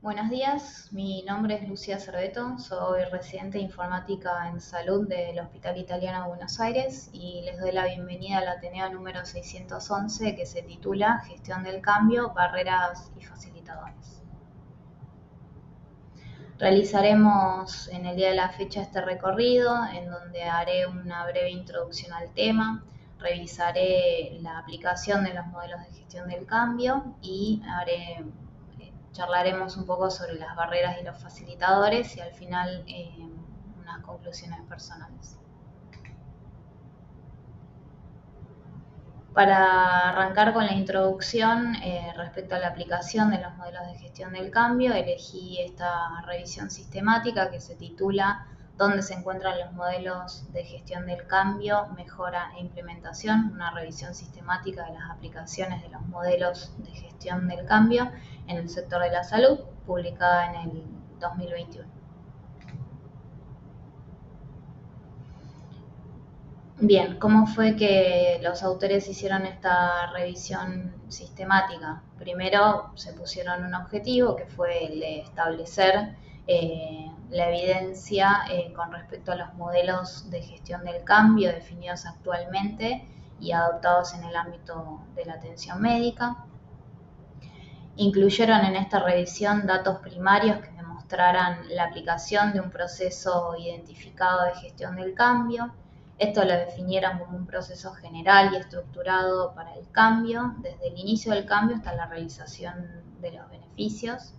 Buenos días, mi nombre es Lucía Cerveto, soy residente de informática en salud del Hospital Italiano de Buenos Aires y les doy la bienvenida al Ateneo número 611 que se titula Gestión del Cambio, Barreras y Facilitadores. Realizaremos en el día de la fecha este recorrido en donde haré una breve introducción al tema, revisaré la aplicación de los modelos de gestión del cambio y charlaremos un poco sobre las barreras y los facilitadores y al final unas conclusiones personales. Para arrancar con la introducción respecto a la aplicación de los modelos de gestión del cambio, elegí esta revisión sistemática que se titula ¿Dónde se encuentran los modelos de gestión del cambio, mejora e implementación? Una revisión sistemática de las aplicaciones de los modelos de gestión del cambio en el sector de la salud, publicada en el 2021. Bien, ¿cómo fue que los autores hicieron esta revisión sistemática? Primero se pusieron un objetivo que fue el de establecer la evidencia con respecto a los modelos de gestión del cambio definidos actualmente y adoptados en el ámbito de la atención médica. Incluyeron en esta revisión datos primarios que demostraran la aplicación de un proceso identificado de gestión del cambio. Esto lo definieron como un proceso general y estructurado para el cambio, desde el inicio del cambio hasta la realización de los beneficios.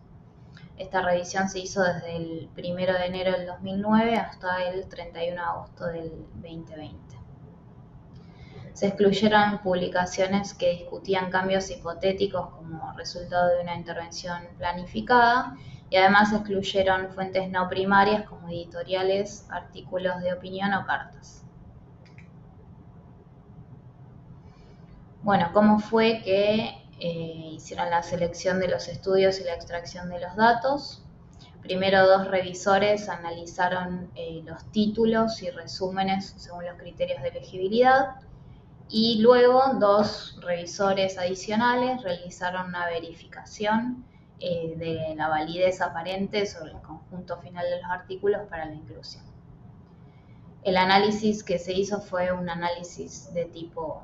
Esta revisión se hizo desde el 1 de enero del 2009 hasta el 31 de agosto del 2020. Se excluyeron publicaciones que discutían cambios hipotéticos como resultado de una intervención planificada y además se excluyeron fuentes no primarias como editoriales, artículos de opinión o cartas. Bueno, ¿cómo fue que hicieron la selección de los estudios y la extracción de los datos? Primero, dos revisores analizaron los títulos y resúmenes según los criterios de elegibilidad y luego dos revisores adicionales realizaron una verificación de la validez aparente sobre el conjunto final de los artículos para la inclusión. El análisis que se hizo fue un análisis de tipo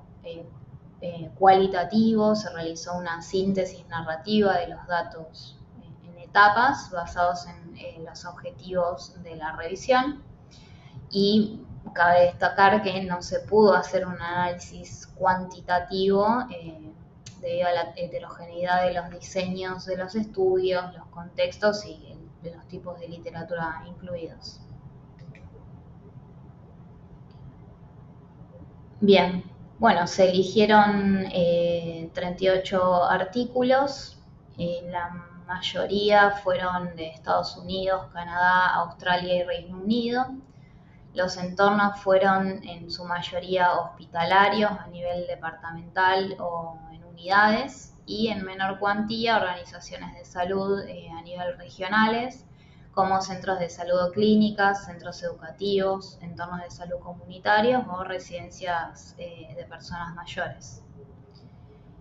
cualitativo, se realizó una síntesis narrativa de los datos en etapas basados en los objetivos de la revisión y cabe destacar que no se pudo hacer un análisis cuantitativo debido a la heterogeneidad de los diseños de los estudios, los contextos y de los tipos de literatura incluidos. Bien, bueno, se eligieron 38 artículos, la mayoría fueron de Estados Unidos, Canadá, Australia y Reino Unido. Los entornos fueron en su mayoría hospitalarios a nivel departamental o en unidades y en menor cuantía organizaciones de salud a nivel regionales como centros de salud o clínicas, centros educativos, entornos de salud comunitarios o residencias de personas mayores.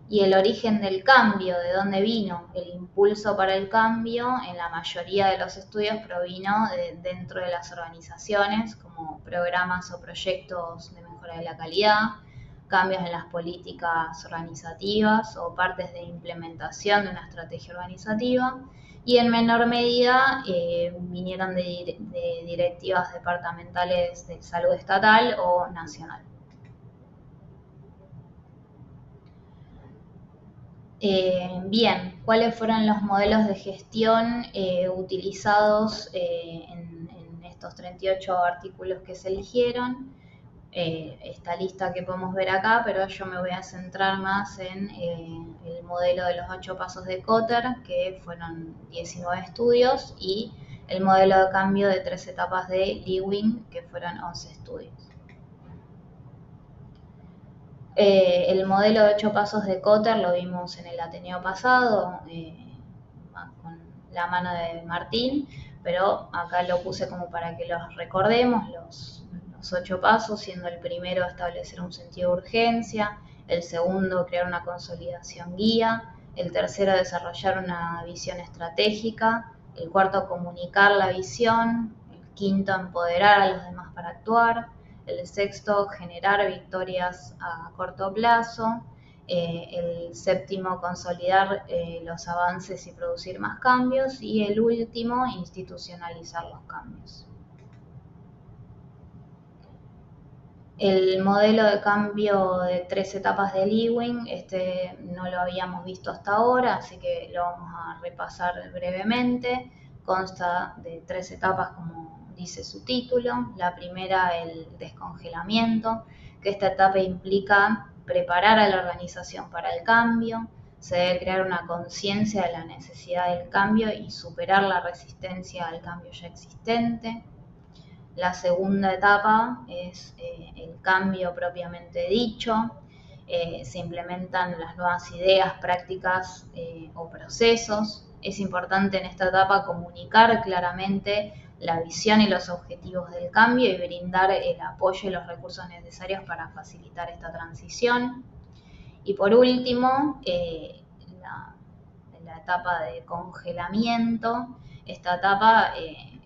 Y el origen del cambio, de dónde vino el impulso para el cambio, en la mayoría de los estudios provino dentro de las organizaciones, como programas o proyectos de mejora de la calidad, cambios en las políticas organizativas o partes de implementación de una estrategia organizativa, y en menor medida vinieron de directivas departamentales de salud estatal o nacional. Bien, ¿cuáles fueron los modelos de gestión utilizados en estos 38 artículos que se eligieron? Esta lista que podemos ver acá, pero yo me voy a centrar más en el modelo de los 8 pasos de Kotter, que fueron 19 estudios, y el modelo de cambio de 3 etapas de Lewin, que fueron 11 estudios. El modelo de 8 pasos de Kotter lo vimos en el Ateneo pasado, con la mano de Martín, pero acá lo puse como para que los recordemos, los 8 pasos, siendo el primero establecer un sentido de urgencia, el segundo crear una consolidación guía, El tercero, desarrollar una visión estratégica. El cuarto, comunicar la visión. El quinto, empoderar a los demás para actuar. El sexto, generar victorias a corto plazo. El séptimo, consolidar los avances y producir más cambios. Y el último, institucionalizar los cambios. El modelo de cambio de 3 etapas del Ewing, no lo habíamos visto hasta ahora, así que lo vamos a repasar brevemente. Consta de 3 etapas, como dice su título. La primera, el descongelamiento, que esta etapa implica preparar a la organización para el cambio. Se debe crear una conciencia de la necesidad del cambio y superar la resistencia al cambio ya existente. La segunda etapa es el cambio propiamente dicho. Se implementan las nuevas ideas, prácticas o procesos. Es importante en esta etapa comunicar claramente la visión y los objetivos del cambio y brindar el apoyo y los recursos necesarios para facilitar esta transición. Y por último, la etapa de congelamiento. Esta etapa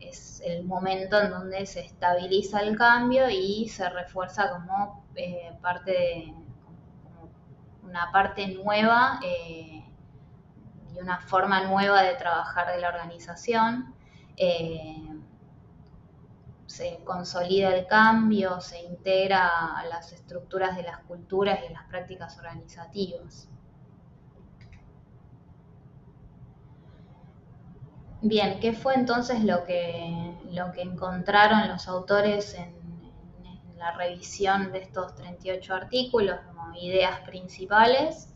es el momento en donde se estabiliza el cambio y se refuerza como una parte nueva y una forma nueva de trabajar de la organización. Se consolida el cambio, se integra a las estructuras de las culturas y las prácticas organizativas. Bien, ¿qué fue entonces lo que encontraron los autores en la revisión de estos 38 artículos como ideas principales?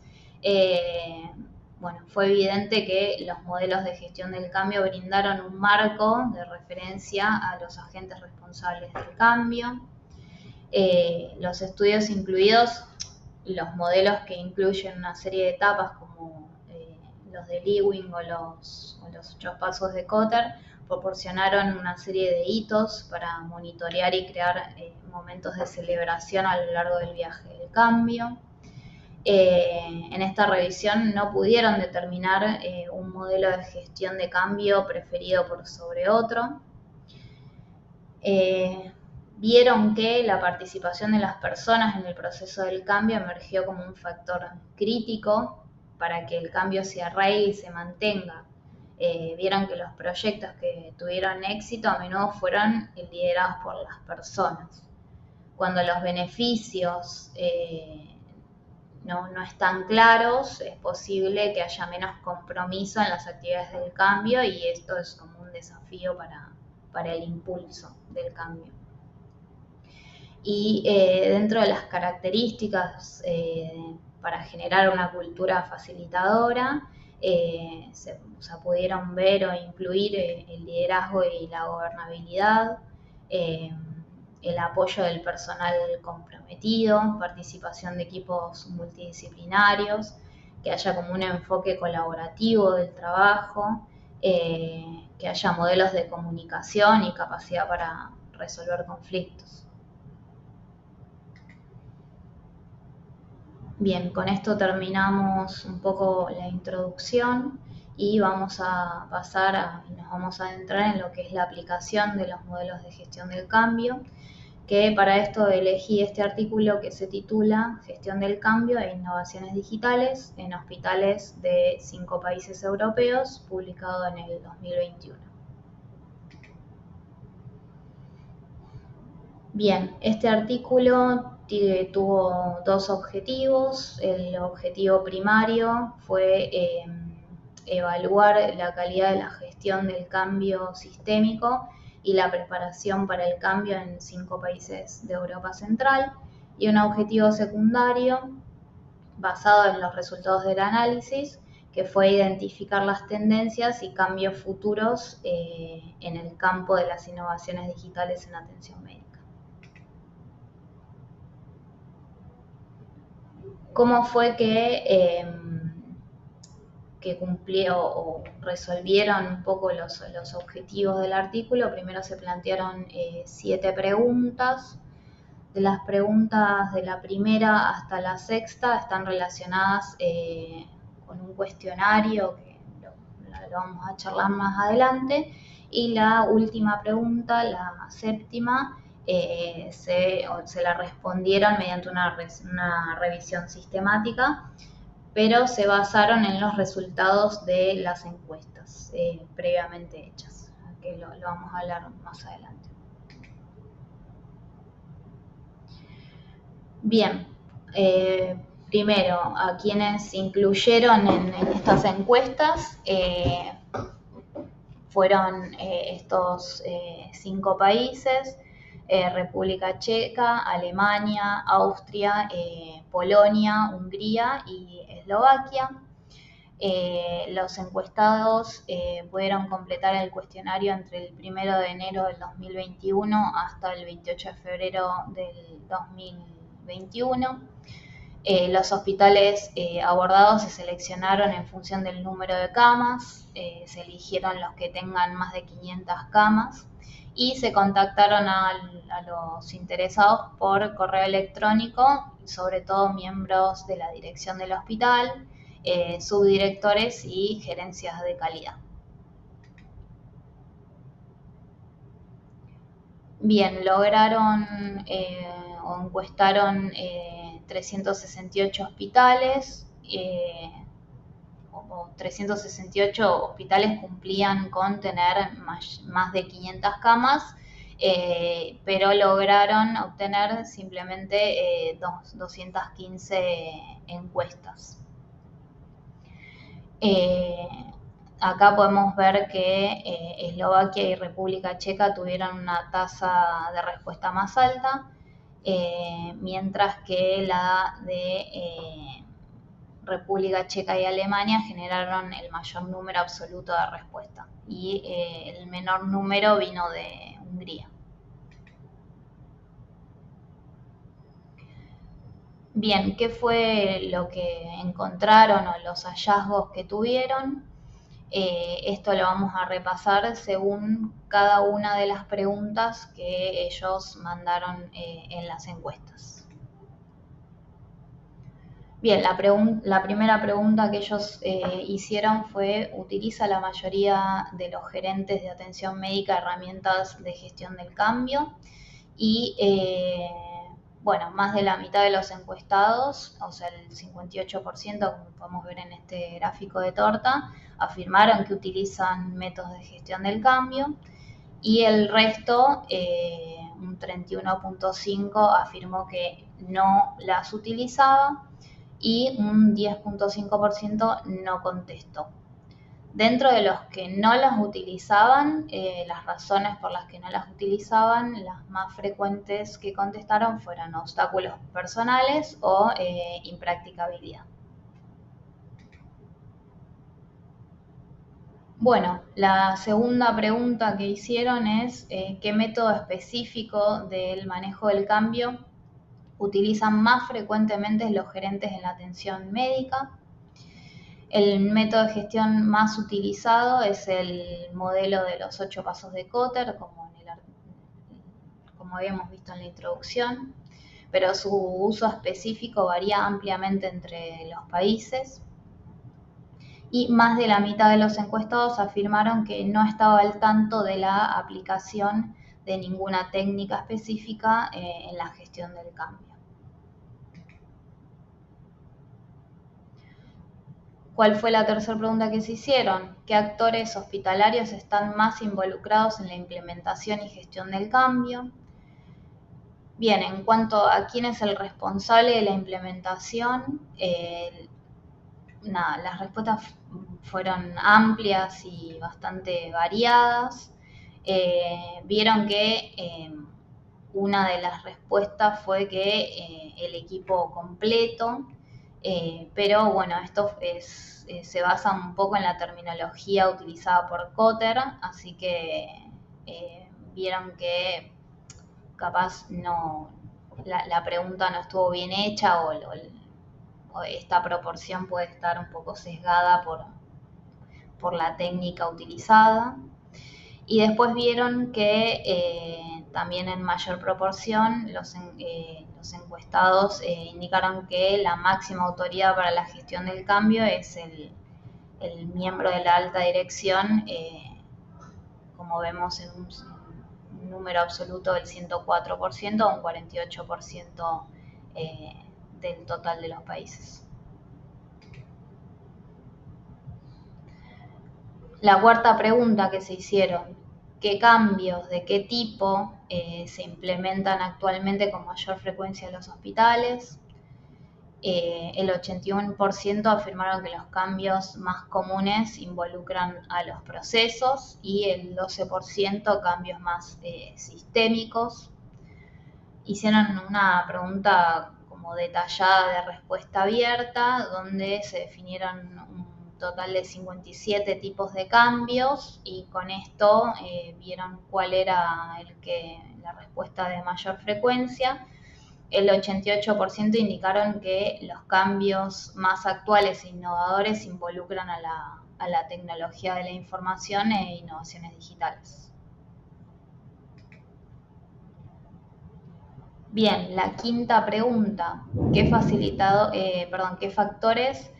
Bueno, fue evidente que los modelos de gestión del cambio brindaron un marco de referencia a los agentes responsables del cambio. Los estudios incluidos, los modelos que incluyen una serie de etapas como los de Ewing o los 8 pasos de Kotter, proporcionaron una serie de hitos para monitorear y crear momentos de celebración a lo largo del viaje del cambio. En esta revisión no pudieron determinar un modelo de gestión de cambio preferido por sobre otro. Vieron que la participación de las personas en el proceso del cambio emergió como un factor crítico para que el cambio se arraigue y se mantenga. Vieron que los proyectos que tuvieron éxito a menudo fueron liderados por las personas. Cuando los beneficios no están claros, es posible que haya menos compromiso en las actividades del cambio y esto es como un desafío para el impulso del cambio. Y dentro de las características para generar una cultura facilitadora, se pudieron ver o incluir el liderazgo y la gobernabilidad, el apoyo del personal comprometido, participación de equipos multidisciplinarios, que haya como un enfoque colaborativo del trabajo, que haya modelos de comunicación y capacidad para resolver conflictos. Bien, con esto terminamos un poco la introducción y vamos a pasar nos vamos a adentrar en lo que es la aplicación de los modelos de gestión del cambio, que para esto elegí este artículo que se titula Gestión del cambio e innovaciones digitales en hospitales de 5 países europeos, publicado en el 2021. Bien, este artículo tuvo 2 objetivos. El objetivo primario fue evaluar la calidad de la gestión del cambio sistémico y la preparación para el cambio en 5 países de Europa Central, y un objetivo secundario basado en los resultados del análisis, que fue identificar las tendencias y cambios futuros en el campo de las innovaciones digitales en atención médica. ¿Cómo fue que cumplió o resolvieron un poco los objetivos del artículo? Primero se plantearon 7 preguntas. De las preguntas de la primera hasta la sexta están relacionadas con un cuestionario que lo vamos a charlar más adelante. Y la última pregunta, la séptima, se la respondieron mediante una revisión sistemática, pero se basaron en los resultados de las encuestas previamente hechas, que lo vamos a hablar más adelante. Bien, primero, a quienes incluyeron en estas encuestas fueron estos 5 países: República Checa, Alemania, Austria, Polonia, Hungría y Eslovaquia. Los encuestados pudieron completar el cuestionario entre el 1 de enero del 2021 hasta el 28 de febrero del 2021. Los hospitales abordados se seleccionaron en función del número de camas, se eligieron los que tengan más de 500 camas y se contactaron a los interesados por correo electrónico, sobre todo miembros de la dirección del hospital, subdirectores y gerencias de calidad. Bien, lograron o encuestaron 368 hospitales, o 368 hospitales cumplían con tener más de 500 camas, pero lograron obtener simplemente 215 encuestas. Acá podemos ver que Eslovaquia y República Checa tuvieron una tasa de respuesta más alta, mientras que la de República Checa y Alemania generaron el mayor número absoluto de respuesta, y el menor número vino de Hungría. Bien, ¿qué fue lo que encontraron o los hallazgos que tuvieron? Esto lo vamos a repasar según cada una de las preguntas que ellos mandaron en las encuestas. Bien, la primera pregunta que ellos hicieron fue: ¿utiliza la mayoría de los gerentes de atención médica herramientas de gestión del cambio? Y bueno, más de la mitad de los encuestados, o sea, el 58%, como podemos ver en este gráfico de torta, afirmaron que utilizan métodos de gestión del cambio, y el resto, un 31.5%, afirmó que no las utilizaba, y un 10.5% no contestó. Dentro de los que no las utilizaban, las razones por las que no las utilizaban, las más frecuentes que contestaron fueron obstáculos personales o impracticabilidad. Bueno, la segunda pregunta que hicieron es ¿qué método específico del manejo del cambio utilizan más frecuentemente los gerentes en la atención médica? El método de gestión más utilizado es el modelo de los 8 pasos de Kotter, como habíamos visto en la introducción, pero su uso específico varía ampliamente entre los países. Y más de la mitad de los encuestados afirmaron que no estaba al tanto de la aplicación de ninguna técnica específica en la gestión del cambio. ¿Cuál fue la tercera pregunta que se hicieron? ¿Qué actores hospitalarios están más involucrados en la implementación y gestión del cambio? Bien, en cuanto a quién es el responsable de la implementación, las respuestas fueron amplias y bastante variadas. Vieron que una de las respuestas fue que el equipo completo, pero bueno, esto se basa un poco en la terminología utilizada por Kotter, así que vieron que capaz la pregunta no estuvo bien hecha, o esta proporción puede estar un poco sesgada por la técnica utilizada. Y después vieron que también en mayor proporción, los encuestados indicaron que la máxima autoridad para la gestión del cambio es el miembro de la alta dirección, como vemos en un número absoluto del 104% o un 48% del total de los países. La cuarta pregunta que se hicieron: ¿qué cambios de qué tipo se implementan actualmente con mayor frecuencia en los hospitales? El 81% afirmaron que los cambios más comunes involucran a los procesos y el 12% cambios más sistémicos. Hicieron una pregunta como detallada de respuesta abierta, donde se definieron un total de 57 tipos de cambios, y con esto vieron cuál era la respuesta de mayor frecuencia. El 88% indicaron que los cambios más actuales e innovadores involucran a la tecnología de la información e innovaciones digitales. Bien, la quinta pregunta: ¿qué factores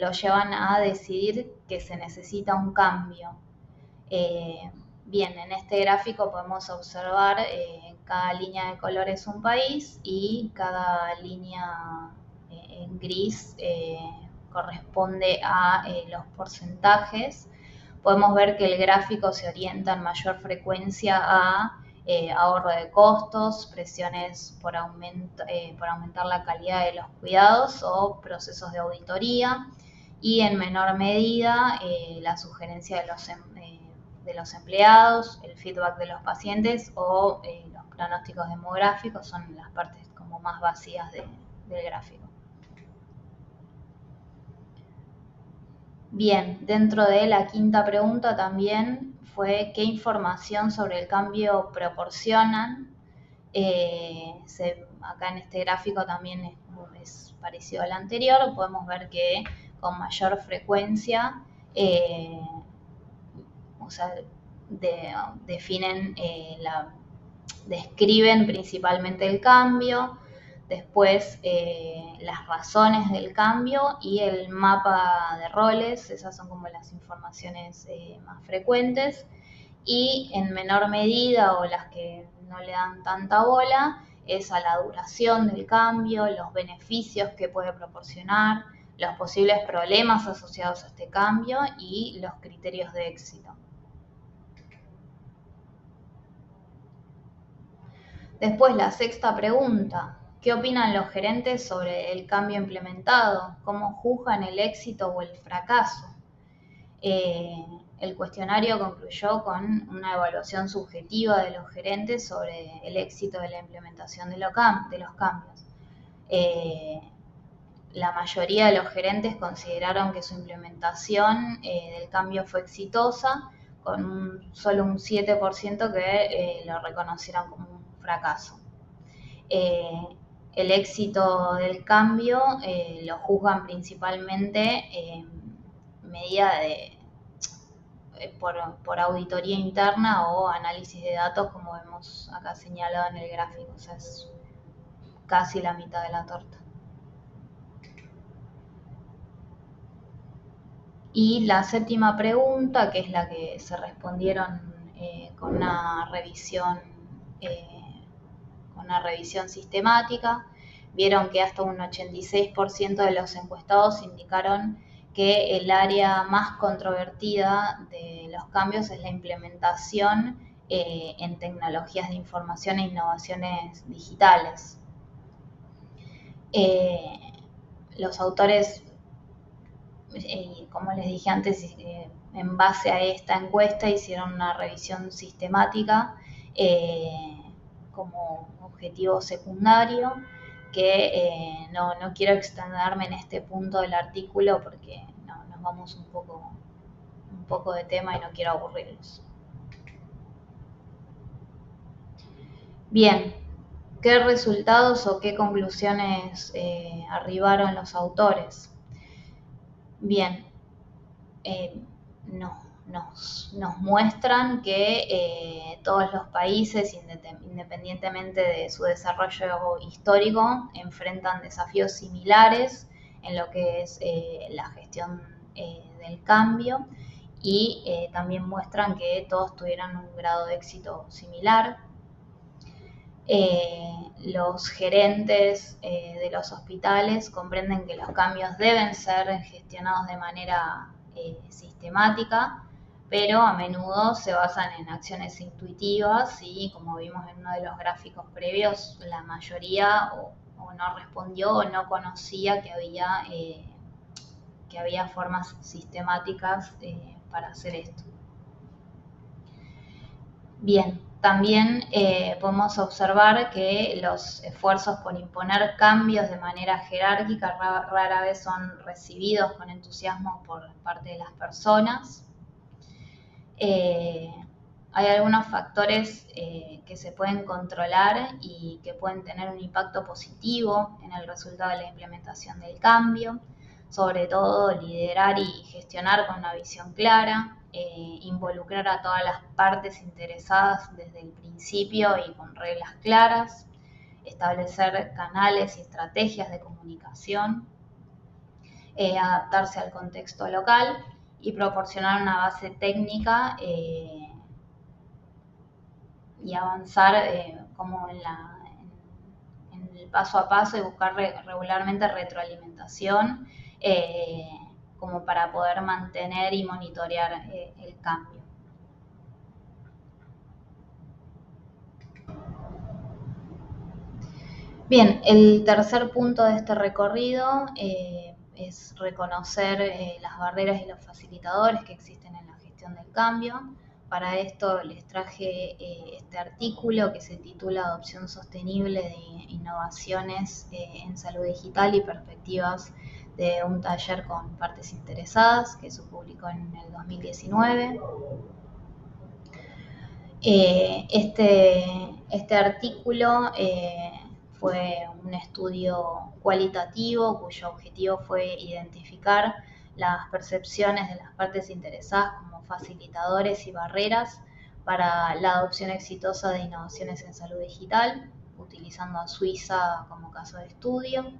lo llevan a decidir que se necesita un cambio? Bien, en este gráfico podemos observar cada línea de color es un país y cada línea en gris corresponde a los porcentajes. Podemos ver que el gráfico se orienta en mayor frecuencia a ahorro de costos, presiones por aumentar la calidad de los cuidados o procesos de auditoría, y en menor medida la sugerencia de los empleados, el feedback de los pacientes o los pronósticos demográficos son las partes como más vacías del gráfico. Bien, dentro de la quinta pregunta también fue: ¿qué información sobre el cambio proporcionan? Acá en este gráfico también es parecido al anterior. Podemos ver que con mayor frecuencia describen principalmente el cambio, después las razones del cambio y el mapa de roles. Esas son como las informaciones más frecuentes, y en menor medida, o las que no le dan tanta bola, es a la duración del cambio, los beneficios que puede proporcionar, los posibles problemas asociados a este cambio y los criterios de éxito. Después, la sexta pregunta: ¿qué opinan los gerentes sobre el cambio implementado? ¿Cómo juzgan el éxito o el fracaso? El cuestionario concluyó con una evaluación subjetiva de los gerentes sobre el éxito de la implementación de los cambios. La mayoría de los gerentes consideraron que su implementación del cambio fue exitosa, con solo un 7% que lo reconocieron como un fracaso. El éxito del cambio lo juzgan principalmente medida por auditoría interna o análisis de datos, como vemos acá señalado en el gráfico. O sea, es casi la mitad de la torta. Y la séptima pregunta, que es la que se respondieron con una revisión sistemática, vieron que hasta un 86% de los encuestados indicaron que el área más controvertida de los cambios es la implementación en tecnologías de información e innovaciones digitales. Los autores, como les dije antes, en base a esta encuesta hicieron una revisión sistemática como objetivo secundario, que no quiero extenderme en este punto del artículo porque nos vamos un poco de tema y no quiero aburrirlos. Bien, ¿qué resultados o qué conclusiones arribaron los autores? Bien, nos muestran que todos los países, independientemente de su desarrollo histórico, enfrentan desafíos similares en lo que es la gestión del cambio, y también muestran que todos tuvieron un grado de éxito similar. Los gerentes de los hospitales comprenden que los cambios deben ser gestionados de manera sistemática, pero a menudo se basan en acciones intuitivas y, como vimos en uno de los gráficos previos, la mayoría o no respondió o no conocía que había formas sistemáticas para hacer esto. Bien, también podemos observar que los esfuerzos por imponer cambios de manera jerárquica rara vez son recibidos con entusiasmo por parte de las personas. Hay algunos factores que se pueden controlar y que pueden tener un impacto positivo en el resultado de la implementación del cambio, sobre todo liderar y gestionar con una visión clara, involucrar a todas las partes interesadas desde el principio y con reglas claras, establecer canales y estrategias de comunicación, adaptarse al contexto local y proporcionar una base técnica y avanzar como en el paso a paso y buscar regularmente retroalimentación como para poder mantener y monitorear el cambio. Bien, el tercer punto de este recorrido es reconocer las barreras y los facilitadores que existen en la gestión del cambio. Para esto les traje este artículo que se titula Adopción Sostenible de Innovaciones en Salud Digital y Perspectivas de un taller con partes interesadas, que se publicó en el 2019. Este artículo fue un estudio cualitativo cuyo objetivo fue identificar las percepciones de las partes interesadas como facilitadores y barreras para la adopción exitosa de innovaciones en salud digital, utilizando a Suiza como caso de estudio.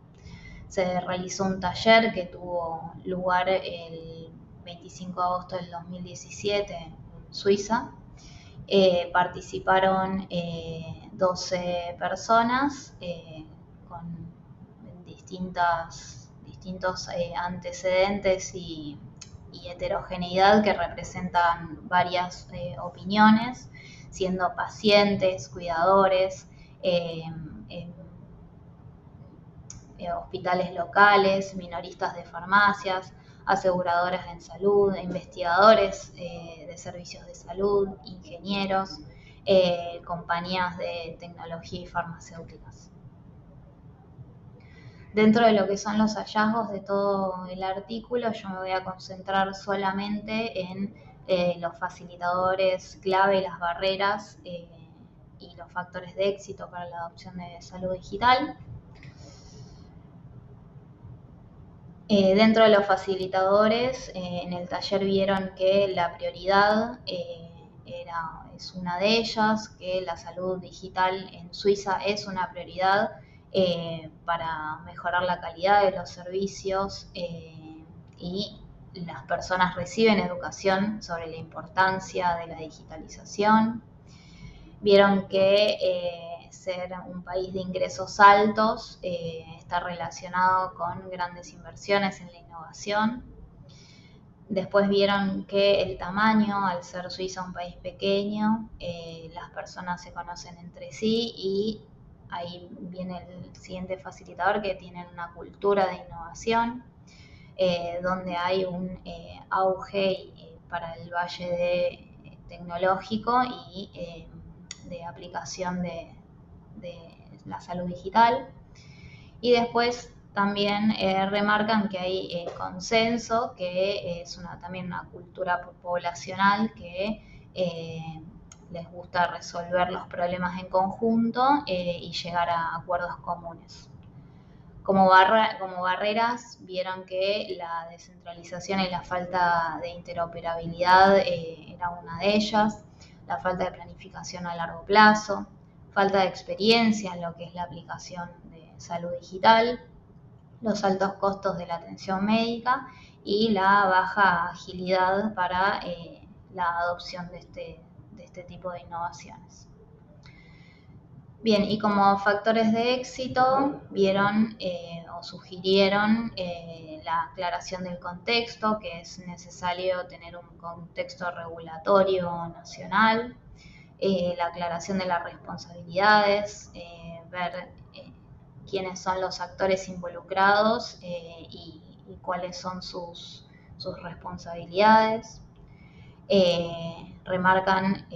Se realizó un taller que tuvo lugar el 25 de agosto del 2017 en Suiza. Participaron 12 personas con distintos antecedentes y heterogeneidad que representan varias opiniones, siendo pacientes, cuidadores, hospitales locales, minoristas de farmacias, aseguradoras en salud, investigadores de servicios de salud, ingenieros, compañías de tecnología y farmacéuticas. Dentro de lo que son los hallazgos de todo el artículo, yo me voy a concentrar solamente en los facilitadores clave, las barreras y los factores de éxito para la adopción de salud digital. Dentro de los facilitadores, en el taller vieron que la prioridad es una de ellas, que la salud digital en Suiza es una prioridad para mejorar la calidad de los servicios y las personas reciben educación sobre la importancia de la digitalización. Vieron que ser un país de ingresos altos está relacionado con grandes inversiones en la innovación. Después vieron que el tamaño, al ser Suiza un país pequeño, las personas se conocen entre sí y ahí viene el siguiente facilitador, que tienen una cultura de innovación, donde hay un auge para el valle tecnológico y de aplicación de la salud digital. Y después también remarcan que hay consenso, que es también una cultura poblacional que les gusta resolver los problemas en conjunto y llegar a acuerdos comunes. Como barreras, vieron que la descentralización y la falta de interoperabilidad era una de ellas, la falta de planificación a largo plazo, falta de experiencia en lo que es la aplicación de salud digital, los altos costos de la atención médica y la baja agilidad para la adopción de este tipo de innovaciones. Bien, y como factores de éxito vieron o sugirieron la aclaración del contexto, que es necesario tener un contexto regulatorio nacional, la aclaración de las responsabilidades, ver quiénes son los actores involucrados y cuáles son sus responsabilidades. Remarcan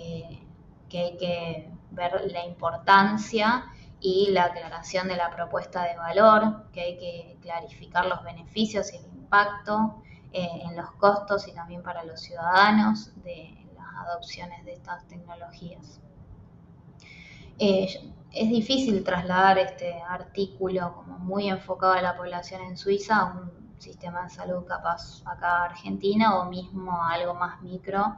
que hay que ver la importancia y la aclaración de la propuesta de valor, que hay que clarificar los beneficios y el impacto en los costos y también para los ciudadanos de las adopciones de estas tecnologías. Es difícil trasladar este artículo como muy enfocado a la población en Suiza a un sistema de salud capaz acá Argentina o mismo a algo más micro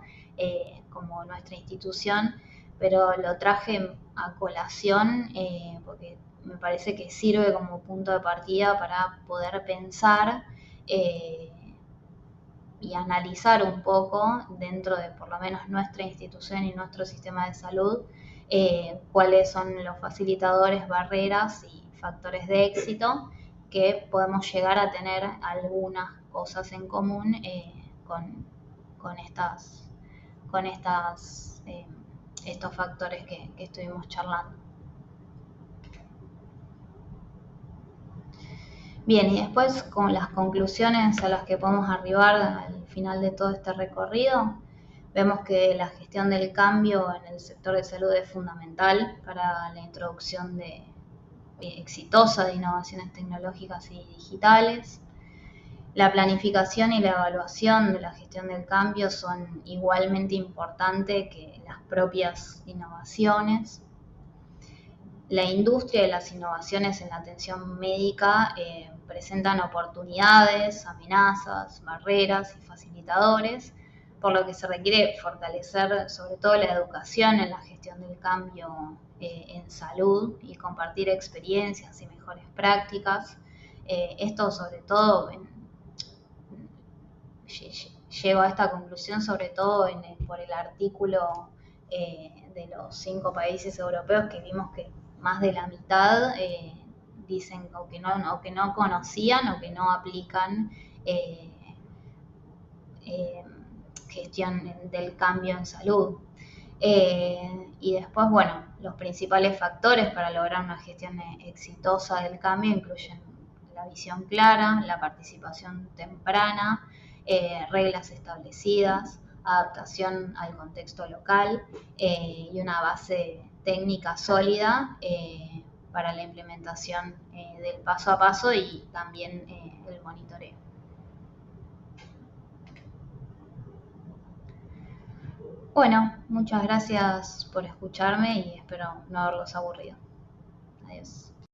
como nuestra institución, pero lo traje a colación porque me parece que sirve como punto de partida para poder pensar y analizar un poco dentro de por lo menos nuestra institución y nuestro sistema de salud cuáles son los facilitadores, barreras y factores de éxito que podemos llegar a tener algunas cosas en común con estos factores que estuvimos charlando. Bien, y después con las conclusiones a las que podemos arribar al final de todo este recorrido, vemos que la gestión del cambio en el sector de salud es fundamental para la introducción exitosa de innovaciones tecnológicas y digitales. La planificación y la evaluación de la gestión del cambio son igualmente importantes que las propias innovaciones. La industria y las innovaciones en la atención médica presentan oportunidades, amenazas, barreras y facilitadores, por lo que se requiere fortalecer sobre todo la educación en la gestión del cambio en salud y compartir experiencias y mejores prácticas. Esto sobre todo llego a esta conclusión sobre todo por el artículo de los 5 países europeos que vimos que más de la mitad dicen o que no conocían o que no aplican gestión del cambio en salud. Y después, bueno, los principales factores para lograr una gestión exitosa del cambio incluyen la visión clara, la participación temprana, reglas establecidas, adaptación al contexto local y una base técnica sólida para la implementación del paso a paso y también el monitoreo. Bueno, muchas gracias por escucharme y espero no haberlos aburrido. Adiós.